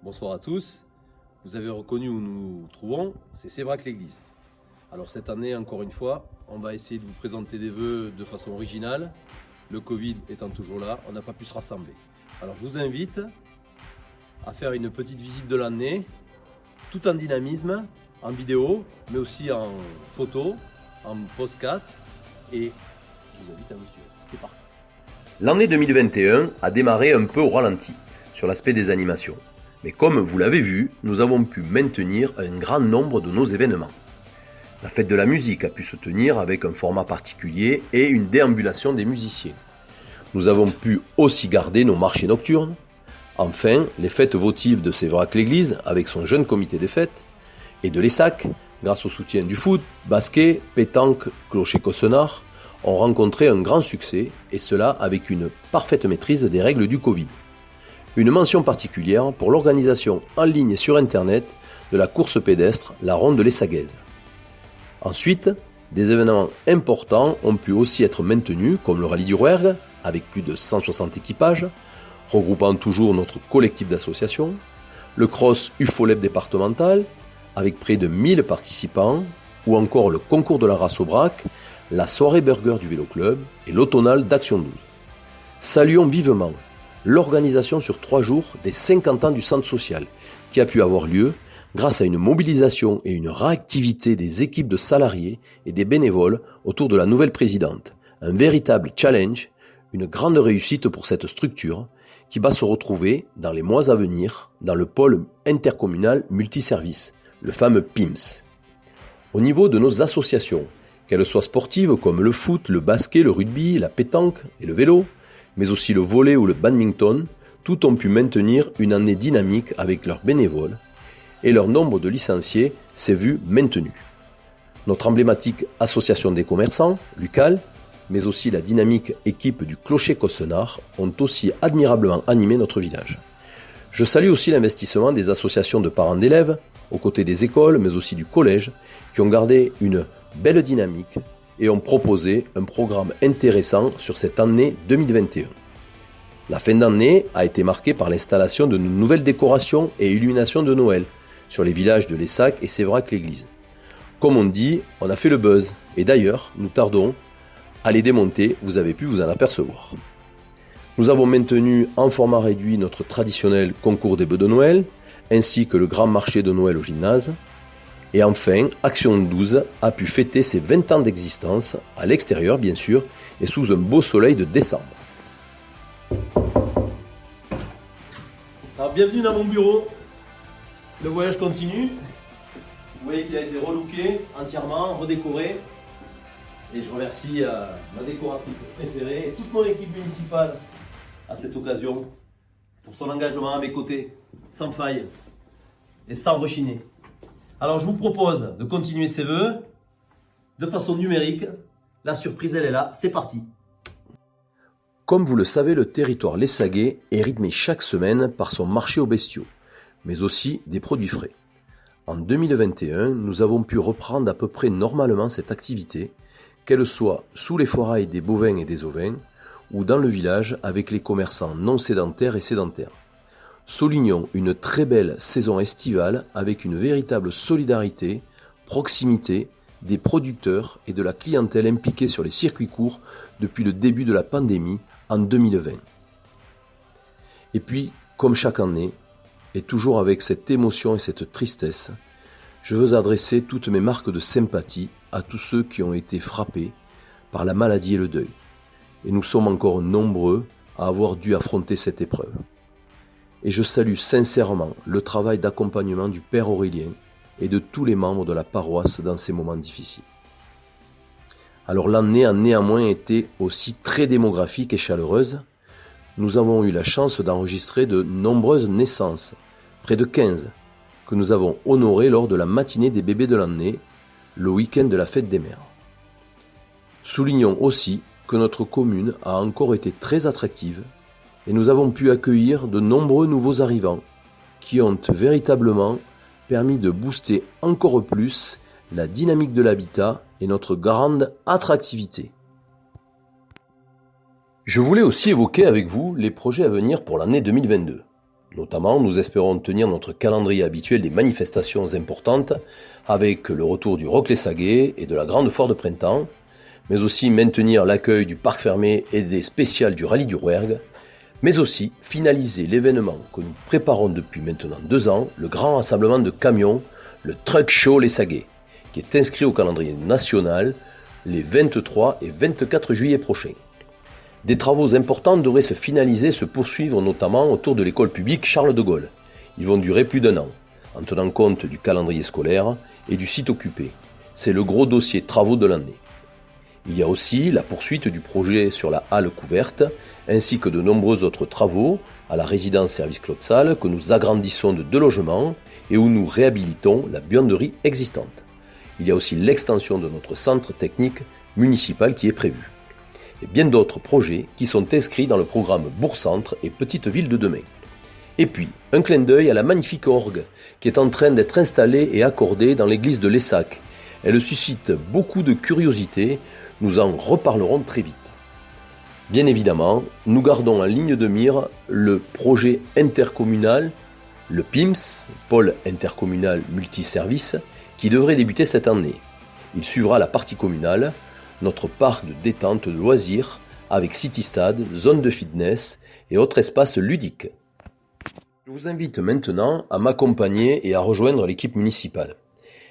Bonsoir à tous. Vous avez reconnu où nous nous trouvons, c'est Sévrac l'église. Alors cette année, encore une fois, on va essayer de vous présenter des vœux de façon originale. Le Covid étant toujours là, on n'a pas pu se rassembler. Alors je vous invite à faire une petite visite de l'année, tout en dynamisme, en vidéo, mais aussi en photo, en podcast. Et je vous invite à nous suivre. C'est parti. L'année 2021 a démarré un peu au ralenti sur l'aspect des animations. Mais comme vous l'avez vu, nous avons pu maintenir un grand nombre de nos événements. La fête de la musique a pu se tenir avec un format particulier et une déambulation des musiciens. Nous avons pu aussi garder nos marchés nocturnes. Enfin, les fêtes votives de Sévrac l'église avec son jeune comité des fêtes et de l'ESSAC, grâce au soutien du foot, basket, pétanque, clocher Cossenard, ont rencontré un grand succès et cela avec une parfaite maîtrise des règles du Covid. Une mention particulière pour l'organisation en ligne et sur internet de la course pédestre La Ronde de l'Essagaise. Ensuite, des événements importants ont pu aussi être maintenus comme le rallye du Rouergue avec plus de 160 équipages, regroupant toujours notre collectif d'associations, le cross UFOLEP départemental avec près de 1000 participants, ou encore le concours de la race au braque, la soirée burger du Vélo Club et l'automnal d'Action 12. Saluons vivement l'organisation sur 3 jours des 50 ans du centre social, qui a pu avoir lieu grâce à une mobilisation et une réactivité des équipes de salariés et des bénévoles autour de la nouvelle présidente. Un véritable challenge, une grande réussite pour cette structure, qui va se retrouver dans les mois à venir dans le pôle intercommunal multiservice, le fameux PIMS. Au niveau de nos associations, qu'elles soient sportives comme le foot, le basket, le rugby, la pétanque et le vélo, mais aussi le volley ou le badminton, tous ont pu maintenir une année dynamique avec leurs bénévoles et leur nombre de licenciés s'est vu maintenu. Notre emblématique association des commerçants, l'UCAL, mais aussi la dynamique équipe du Clocher Cossenard ont aussi admirablement animé notre village. Je salue aussi l'investissement des associations de parents d'élèves, aux côtés des écoles, mais aussi du collège, qui ont gardé une belle dynamique et ont proposé un programme intéressant sur cette année 2021. La fin d'année a été marquée par l'installation de nouvelles décorations et illuminations de Noël sur les villages de l'Essac et Sévrac l'église. Comme on dit, on a fait le buzz, et d'ailleurs, nous tardons à les démonter, vous avez pu vous en apercevoir. Nous avons maintenu en format réduit notre traditionnel concours des bœufs de Noël, ainsi que le grand marché de Noël au gymnase. Et enfin, Action 12 a pu fêter ses 20 ans d'existence, à l'extérieur bien sûr, et sous un beau soleil de décembre. Alors bienvenue dans mon bureau. Le voyage continue. Vous voyez qu'il a été relooké entièrement, redécoré. Et je remercie ma décoratrice préférée et toute mon équipe municipale à cette occasion pour son engagement à mes côtés, sans faille et sans rechigner. Alors je vous propose de continuer ces vœux de façon numérique. La surprise elle est là, c'est parti. Comme vous le savez, le territoire l'Essaguet est rythmé chaque semaine par son marché aux bestiaux, mais aussi des produits frais. En 2021, nous avons pu reprendre à peu près normalement cette activité, qu'elle soit sous les forails des bovins et des ovins, ou dans le village avec les commerçants non sédentaires et sédentaires. Soulignons une très belle saison estivale avec une véritable solidarité, proximité des producteurs et de la clientèle impliquée sur les circuits courts depuis le début de la pandémie en 2020. Et puis, comme chaque année, et toujours avec cette émotion et cette tristesse, je veux adresser toutes mes marques de sympathie à tous ceux qui ont été frappés par la maladie et le deuil. Et nous sommes encore nombreux à avoir dû affronter cette épreuve. Et je salue sincèrement le travail d'accompagnement du Père Aurélien et de tous les membres de la paroisse dans ces moments difficiles. Alors l'année a néanmoins été aussi très démographique et chaleureuse. Nous avons eu la chance d'enregistrer de nombreuses naissances, près de 15, que nous avons honorées lors de la matinée des bébés de l'année, le week-end de la fête des mères. Soulignons aussi que notre commune a encore été très attractive et nous avons pu accueillir de nombreux nouveaux arrivants qui ont véritablement permis de booster encore plus la dynamique de l'habitat et notre grande attractivité. Je voulais aussi évoquer avec vous les projets à venir pour l'année 2022. Notamment, nous espérons tenir notre calendrier habituel des manifestations importantes avec le retour du Rock Les Saguets et de la Grande Foire de Printemps, mais aussi maintenir l'accueil du Parc Fermé et des spéciales du Rallye du Rouergue, mais aussi finaliser l'événement que nous préparons depuis maintenant 2 ans, le grand rassemblement de camions, le Truck Show Les Saguets, qui est inscrit au calendrier national les 23 et 24 juillet prochains. Des travaux importants devraient se finaliser, se poursuivre notamment autour de l'école publique Charles de Gaulle. Ils vont durer plus d'1 an, en tenant compte du calendrier scolaire et du site occupé. C'est le gros dossier travaux de l'année. Il y a aussi la poursuite du projet sur la halle couverte, ainsi que de nombreux autres travaux à la résidence service Claude Salle que nous agrandissons de 2 logements et où nous réhabilitons la buanderie existante. Il y a aussi l'extension de notre centre technique municipal qui est prévu. Et bien d'autres projets qui sont inscrits dans le programme Bourg-Centre et Petite Ville de demain. Et puis, un clin d'œil à la magnifique orgue qui est en train d'être installée et accordée dans l'église de Lessac. Elle suscite beaucoup de curiosité, nous en reparlerons très vite. Bien évidemment, nous gardons en ligne de mire le projet intercommunal, le PIMS, Pôle intercommunal multiservice, qui devrait débuter cette année. Il suivra la partie communale, notre parc de détente de loisirs, avec city-stade, zone de fitness et autres espaces ludiques. Je vous invite maintenant à m'accompagner et à rejoindre l'équipe municipale.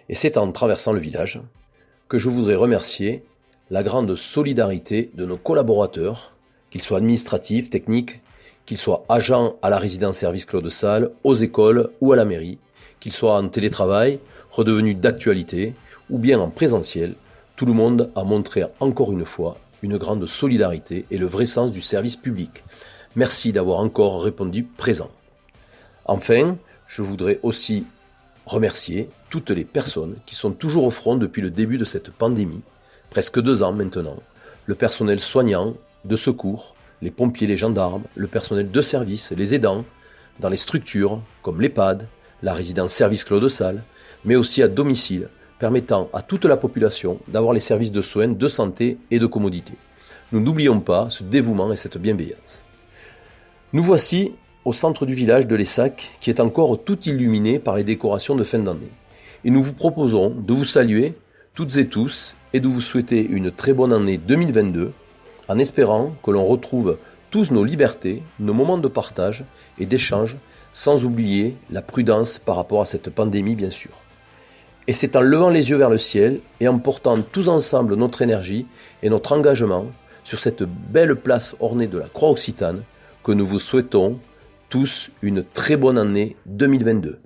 Et c'est en traversant le village que je voudrais remercier la grande solidarité de nos collaborateurs, qu'ils soient administratifs, techniques, qu'ils soient agents à la résidence service Claude Salle, aux écoles ou à la mairie, qu'ils soient en télétravail, redevenus d'actualité, ou bien en présentiel. Tout le monde a montré encore une fois une grande solidarité et le vrai sens du service public. Merci d'avoir encore répondu présent. Enfin, je voudrais aussi remercier toutes les personnes qui sont toujours au front depuis le début de cette pandémie, presque 2 ans maintenant, le personnel soignant, de secours, les pompiers, les gendarmes, le personnel de service, les aidants, dans les structures comme l'EHPAD, la résidence service Claude Salle, mais aussi à domicile, permettant à toute la population d'avoir les services de soins, de santé et de commodité. Nous n'oublions pas ce dévouement et cette bienveillance. Nous voici au centre du village de Lessac, qui est encore tout illuminé par les décorations de fin d'année. Et nous vous proposons de vous saluer toutes et tous et de vous souhaiter une très bonne année 2022, en espérant que l'on retrouve tous nos libertés, nos moments de partage et d'échange, sans oublier la prudence par rapport à cette pandémie bien sûr. Et c'est en levant les yeux vers le ciel et en portant tous ensemble notre énergie et notre engagement sur cette belle place ornée de la Croix Occitane que nous vous souhaitons tous une très bonne année 2022.